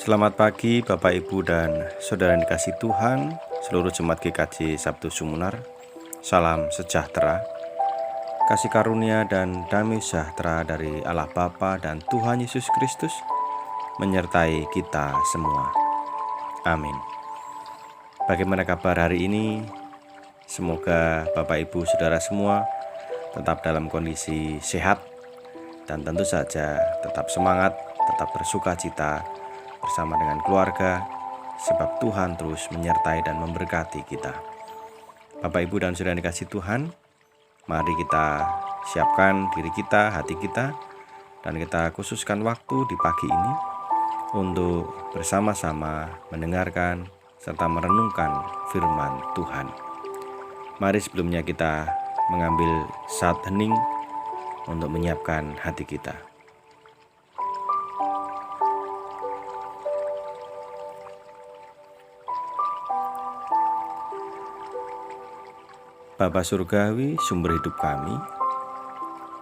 Selamat pagi Bapak Ibu dan Saudara yang dikasihi Tuhan, seluruh jemaat GKJ Sabtu Sumunar. Salam sejahtera, kasih karunia dan damai sejahtera dari Allah Bapa dan Tuhan Yesus Kristus menyertai kita semua. Amin. Bagaimana kabar hari ini? Semoga Bapak Ibu Saudara semua tetap dalam kondisi sehat dan tentu saja tetap semangat, tetap bersuka cita bersama dengan keluarga, sebab Tuhan terus menyertai dan memberkati kita. Bapak Ibu dan Saudara yang dikasihi Tuhan, mari kita siapkan diri kita, hati kita, dan kita khususkan waktu di pagi ini untuk bersama-sama mendengarkan serta merenungkan firman Tuhan. Mari sebelumnya kita mengambil saat hening untuk menyiapkan hati kita. Bapa Surgawi, sumber hidup kami,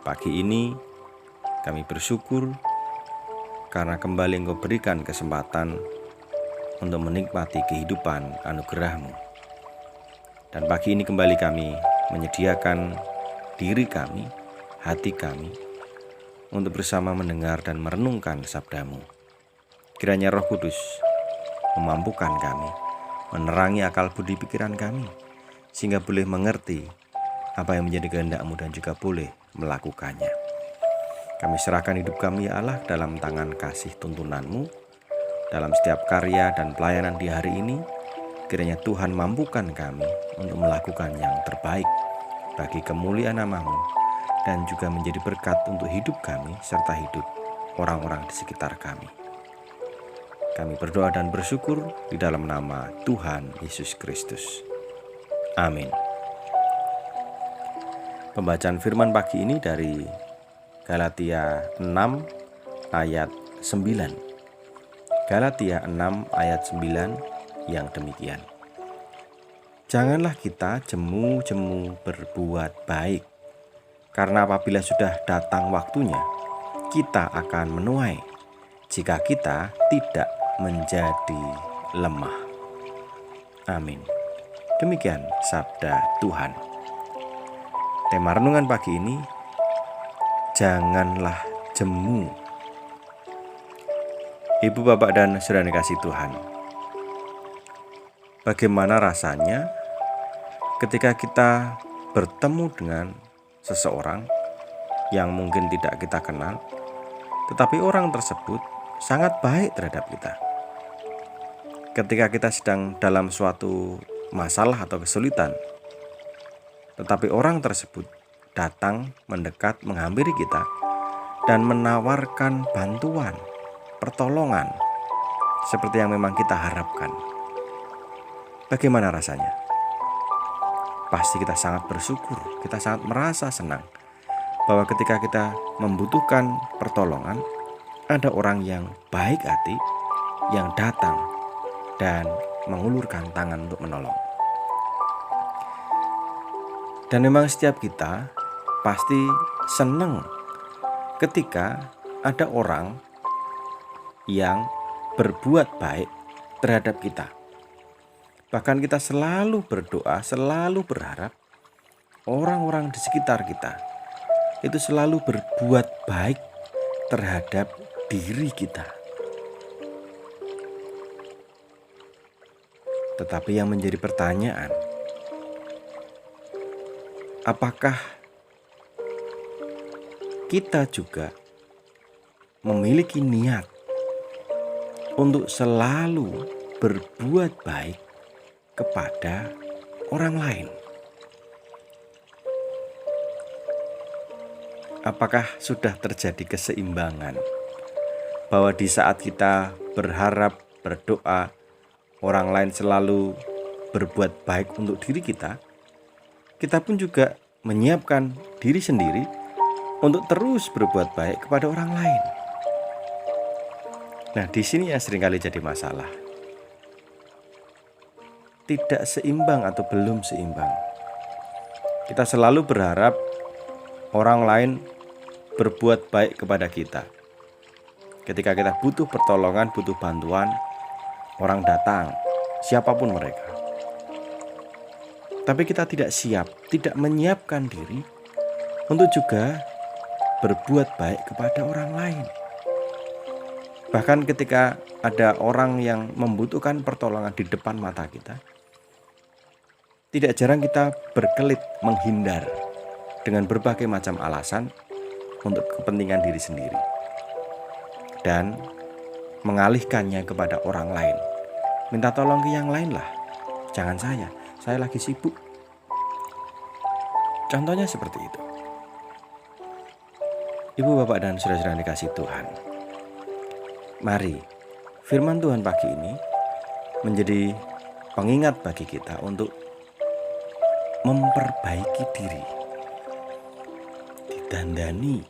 pagi ini kami bersyukur karena kembali Engkau berikan kesempatan untuk menikmati kehidupan anugerah-Mu. Dan pagi ini kembali kami menyediakan diri kami, hati kami, untuk bersama mendengar dan merenungkan sabda-Mu. Kiranya Roh Kudus memampukan kami, menerangi akal budi pikiran kami, sehingga boleh mengerti apa yang menjadi kehendak-Mu dan juga boleh melakukannya. Kami serahkan hidup kami ya Allah dalam tangan kasih tuntunan-Mu, dalam setiap karya dan pelayanan di hari ini. Kiranya Tuhan mampukan kami untuk melakukan yang terbaik bagi kemuliaan nama-Mu dan juga menjadi berkat untuk hidup kami serta hidup orang-orang di sekitar kami. Kami berdoa dan bersyukur di dalam nama Tuhan Yesus Kristus. Amin. Pembacaan firman pagi ini dari Galatia 6 ayat 9. Galatia 6 ayat 9 yang demikian. Janganlah kita jemu-jemu berbuat baik, karena apabila sudah datang waktunya, kita akan menuai jika kita tidak menjadi lemah. Amin. Demikian sabda Tuhan. Tema renungan pagi ini, janganlah jemu. Ibu, Bapak, dan Saudara dikasihi Tuhan, bagaimana rasanya ketika kita bertemu dengan seseorang yang mungkin tidak kita kenal, tetapi orang tersebut sangat baik terhadap kita. Ketika kita sedang dalam suatu masalah atau kesulitan, tetapi orang tersebut datang, mendekat, menghampiri kita dan menawarkan bantuan, pertolongan seperti yang memang kita harapkan. Bagaimana rasanya? Pasti kita sangat bersyukur, kita sangat merasa senang bahwa ketika kita membutuhkan pertolongan, ada orang yang baik hati yang datang dan mengulurkan tangan untuk menolong. Dan memang setiap kita pasti senang ketika ada orang yang berbuat baik terhadap kita. Bahkan kita selalu berdoa, selalu berharap orang-orang di sekitar kita itu selalu berbuat baik terhadap diri kita. Tetapi yang menjadi pertanyaan, apakah kita juga memiliki niat untuk selalu berbuat baik kepada orang lain? Apakah sudah terjadi keseimbangan bahwa di saat kita berharap, berdoa, orang lain selalu berbuat baik untuk diri kita, kita pun juga menyiapkan diri sendiri untuk terus berbuat baik kepada orang lain. Nah, di sini yang seringkali jadi masalah. Tidak seimbang atau belum seimbang. Kita selalu berharap orang lain berbuat baik kepada kita. Ketika kita butuh pertolongan, butuh bantuan, orang datang, siapapun mereka. Tapi kita tidak siap, tidak menyiapkan diri untuk juga berbuat baik kepada orang lain. Bahkan ketika ada orang yang membutuhkan pertolongan di depan mata kita, tidak jarang kita berkelit menghindar dengan berbagai macam alasan untuk kepentingan diri sendiri dan mengalihkannya kepada orang lain. Minta tolong ke yang lain lah, jangan saya lagi sibuk. Contohnya seperti itu. Ibu, bapak, dan saudara-saudara dikasih Tuhan, mari firman Tuhan pagi ini menjadi pengingat bagi kita untuk memperbaiki diri, didandani.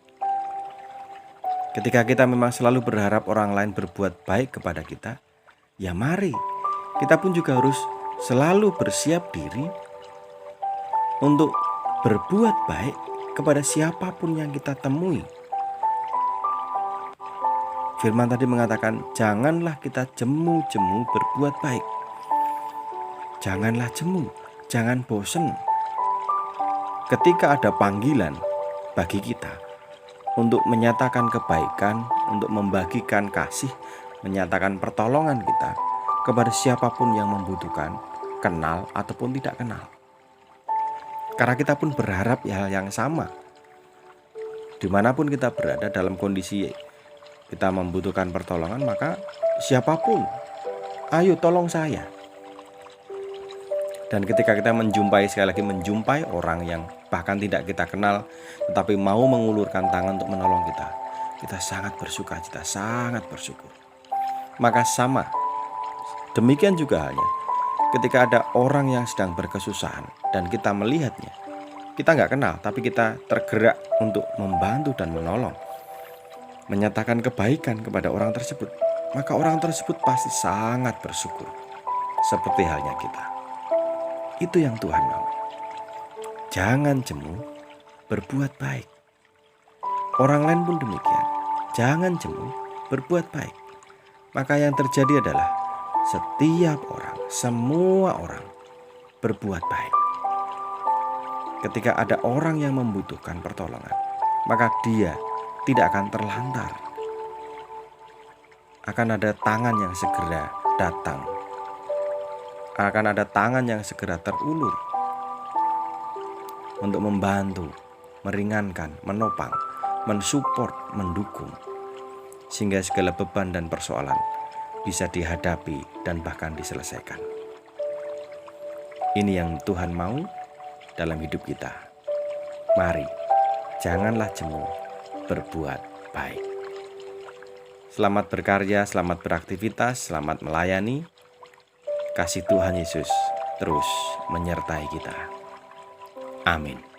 Ketika kita memang selalu berharap orang lain berbuat baik kepada kita, ya mari kita pun juga harus selalu bersiap diri untuk berbuat baik kepada siapapun yang kita temui. Firman tadi mengatakan, janganlah kita jemu-jemu berbuat baik. Janganlah jemu, jangan bosan. Ketika ada panggilan bagi kita untuk menyatakan kebaikan, untuk membagikan kasih, menyatakan pertolongan kita kepada siapapun yang membutuhkan, kenal ataupun tidak kenal. Karena kita pun berharap hal yang sama. Dimanapun kita berada dalam kondisi kita membutuhkan pertolongan, maka siapapun, ayo tolong saya. Dan ketika kita menjumpai orang yang bahkan tidak kita kenal, tetapi mau mengulurkan tangan untuk menolong kita sangat bersukacita, sangat bersyukur. Maka sama, demikian juga halnya ketika ada orang yang sedang berkesusahan dan kita melihatnya, kita nggak kenal, tapi kita tergerak untuk membantu dan menolong, menyatakan kebaikan kepada orang tersebut, maka orang tersebut pasti sangat bersyukur, seperti halnya kita. Itu yang Tuhan mau. Jangan jemu, berbuat baik. Orang lain pun demikian. Jangan jemu, berbuat baik. Maka yang terjadi adalah setiap orang, semua orang berbuat baik. Ketika ada orang yang membutuhkan pertolongan, maka dia tidak akan terlantar. Akan ada tangan yang segera datang. Akan ada tangan yang segera terulur untuk membantu, meringankan, menopang, mensupport, mendukung, sehingga segala beban dan persoalan bisa dihadapi dan bahkan diselesaikan. Ini yang Tuhan mau dalam hidup kita. Mari, janganlah jemu, berbuat baik. Selamat berkarya, selamat beraktivitas, selamat melayani. Kasih Tuhan Yesus terus menyertai kita. Amin.